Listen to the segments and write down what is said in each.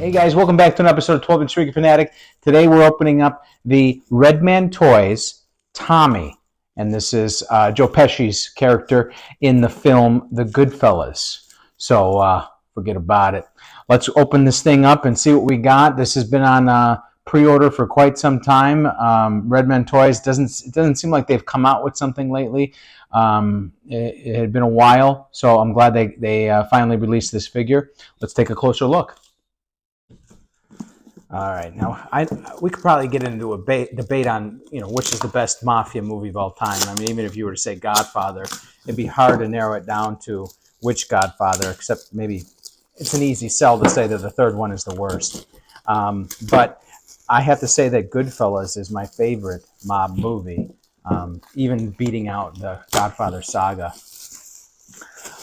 Hey guys, welcome back to an episode of 12-Inch Freaky Fanatic. Today we're opening up the Redman Toys Tommy, and this is Joe Pesci's character in the film The Goodfellas. So forget about it. Let's open this thing up and see what we got. This has been on pre-order for quite some time. Redman Toys doesn't seem like they've come out with something lately. It had been a while, so I'm glad they finally released this figure. Let's take a closer look. All right, now we could probably get into a debate on which is the best mafia movie of all time. I mean, even if you were to say Godfather, it'd be hard to narrow it down to which Godfather, except maybe it's an easy sell to say that the third one is the worst. But I have to say that Goodfellas is my favorite mob movie, even beating out the Godfather saga.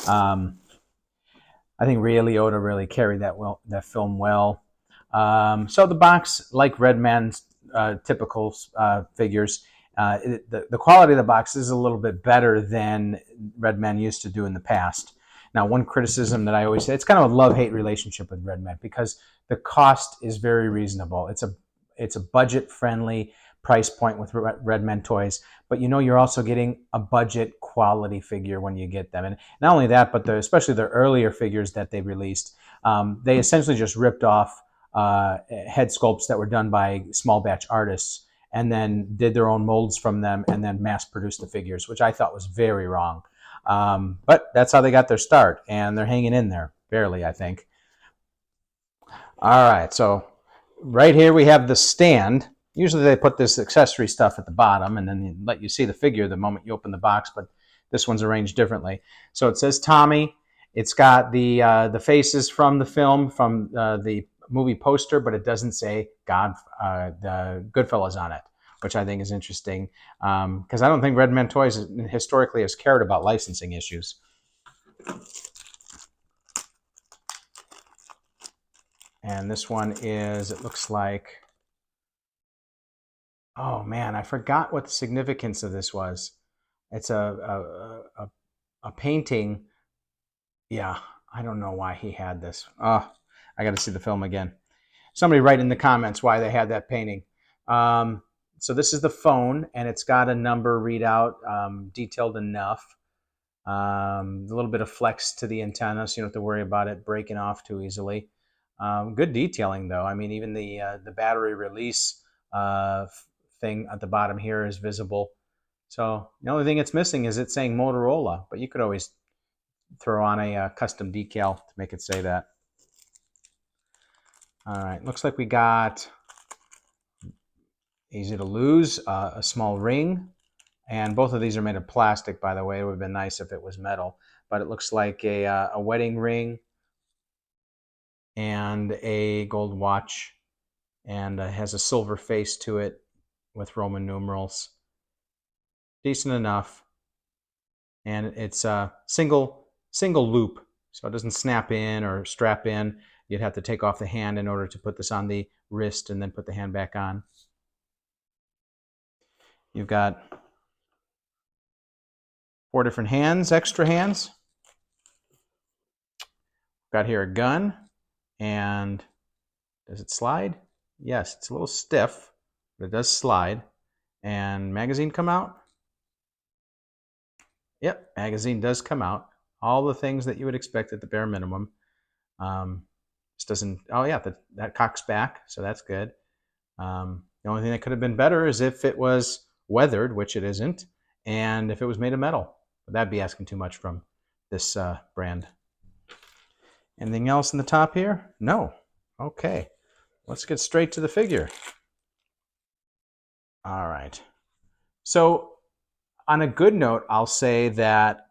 I think Ray Liotta really carried that film well. So the box, like Redman's typical figures, the quality of the box is a little bit better than Redman used to do in the past. Now, one criticism that I always say, it's kind of a love-hate relationship with Redman because the cost is very reasonable. It's a budget-friendly price point with Redman Toys, but you're also getting a budget quality figure when you get them. And not only that, but especially the earlier figures that they released, they essentially just ripped off head sculpts that were done by small batch artists and then did their own molds from them and then mass produced the figures, which I thought was very wrong. But that's how they got their start, and they're hanging in there, barely, I think. All right, so right here we have the stand. Usually they put this accessory stuff at the bottom and then let you see the figure the moment you open the box, but this one's arranged differently. So it says Tommy. It's got the faces from the film, from the movie poster, but it doesn't say the Goodfellas on it, which I think is interesting because I don't think Redman Toys historically has cared about licensing issues. And this one is, it looks like, oh man, I forgot what the significance of this was. It's a painting. Yeah, I don't know why he had this. Oh, I got to see the film again. Somebody write in the comments why they had that painting. So this is the phone, and it's got a number readout, detailed enough. A little bit of flex to the antenna, so you don't have to worry about it breaking off too easily. Good detailing, though. I mean, even the battery release thing at the bottom here is visible. So the only thing it's missing is it's saying Motorola, but you could always throw on a custom decal to make it say that. All right, looks like we got, easy to lose, a small ring. And both of these are made of plastic, by the way. It would have been nice if it was metal. But it looks like a wedding ring and a gold watch. And has a silver face to it with Roman numerals. Decent enough. And it's a single loop, so it doesn't snap in or strap in. You'd have to take off the hand in order to put this on the wrist and then put the hand back on. You've got 4 different hands, extra hands. Got here a gun, and does it slide? Yes, it's a little stiff, but it does slide. And magazine come out? Yep, magazine does come out. All the things that you would expect at the bare minimum. This doesn't, oh yeah, that cocks back, so that's good. The only thing that could have been better is if it was weathered, which it isn't, and if it was made of metal. But that'd be asking too much from this brand. Anything else in the top here? No. Okay. Let's get straight to the figure. All right. So on a good note, I'll say that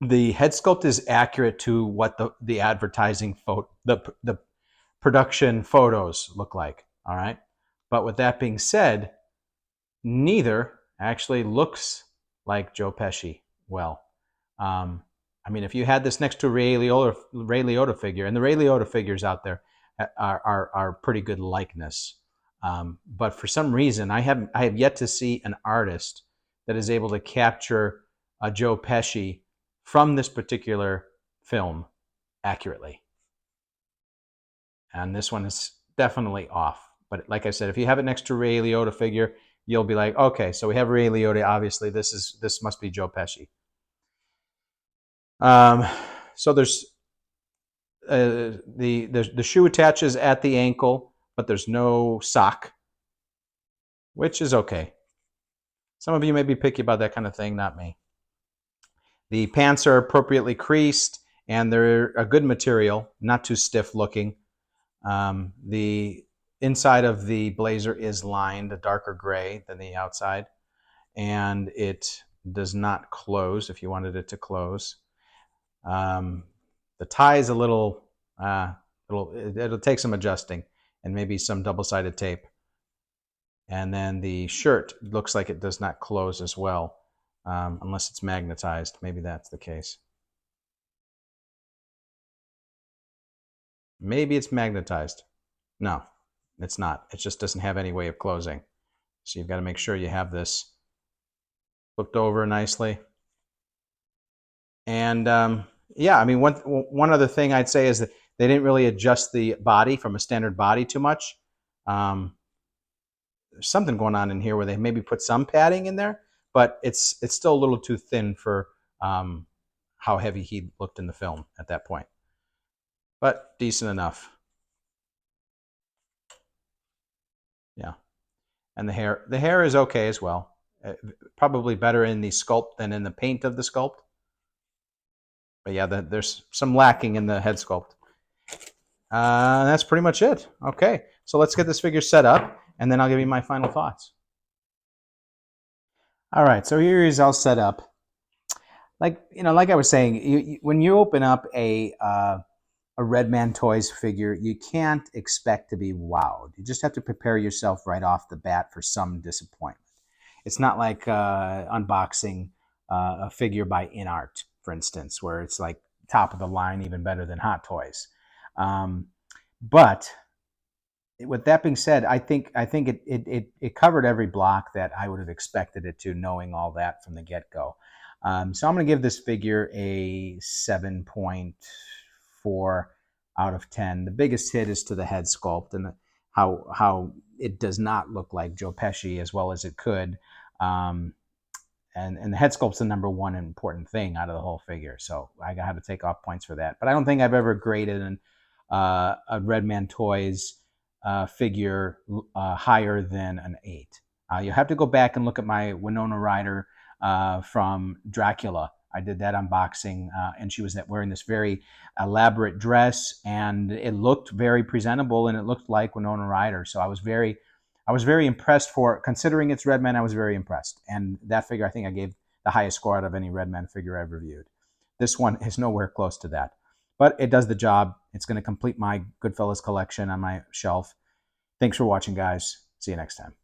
the head sculpt is accurate to what the advertising the production photos look like. All right. But with that being said, neither actually looks like Joe Pesci well. I mean, if you had this next to a Ray Liotta figure, and the Ray Liotta figures out there are pretty good likeness. But for some reason, I have yet to see an artist that is able to capture a Joe Pesci from this particular film accurately. and this one is definitely off. But like I said, if you have it next to Ray Liotta figure, you'll be like, okay, so we have Ray Liotta. Obviously, this must be Joe Pesci. Um, so there's the shoe attaches at the ankle, but there's no sock, which is okay. Some of you may be picky about that kind of thing, not me. The pants are appropriately creased, and they're a good material, not too stiff looking. The inside of the blazer is lined a darker gray than the outside, and it does not close if you wanted it to close. Um, the tie is a it'll take some adjusting and maybe some double-sided tape. And then the shirt looks like it does not close as well, unless it's magnetized. Maybe that's the case. Maybe it's magnetized. No, it's not. It just doesn't have any way of closing. So you've got to make sure you have this flipped over nicely. And yeah, I mean, one other thing I'd say is that they didn't really adjust the body from a standard body too much. There's something going on in here where they maybe put some padding in there, but it's still a little too thin for how heavy he looked in the film at that point. But decent enough. Yeah. And the hair is okay as well. Probably better in the sculpt than in the paint of the sculpt. But yeah, there's some lacking in the head sculpt. That's pretty much it. Okay, so let's get this figure set up, and then I'll give you my final thoughts. All right, so here is all set up. Like I was saying, when you open up a Redman Toys figure, you can't expect to be wowed. You just have to prepare yourself right off the bat for some disappointment. It's not like unboxing a figure by InArt, for instance, where it's like top of the line, even better than Hot Toys. But with that being said, I think it covered every block that I would have expected it to, knowing all that from the get-go. So I'm going to give this figure a 7.4 out of 10. The biggest hit is to the head sculpt and how it does not look like Joe Pesci as well as it could. And the head sculpt's the number one important thing out of the whole figure. So I got to take off points for that. But I don't think I've ever graded a Redman Toys figure higher than an 8. You have to go back and look at my Winona Ryder from Dracula. I did that unboxing, and she was wearing this very elaborate dress, and it looked very presentable, and it looked like Winona Ryder. So I was very impressed considering it's Redman. I was very impressed, and that figure I think I gave the highest score out of any Redman figure I've reviewed. This one is nowhere close to that, but it does the job. It's going to complete my Goodfellas collection on my shelf. Thanks for watching, guys. See you next time.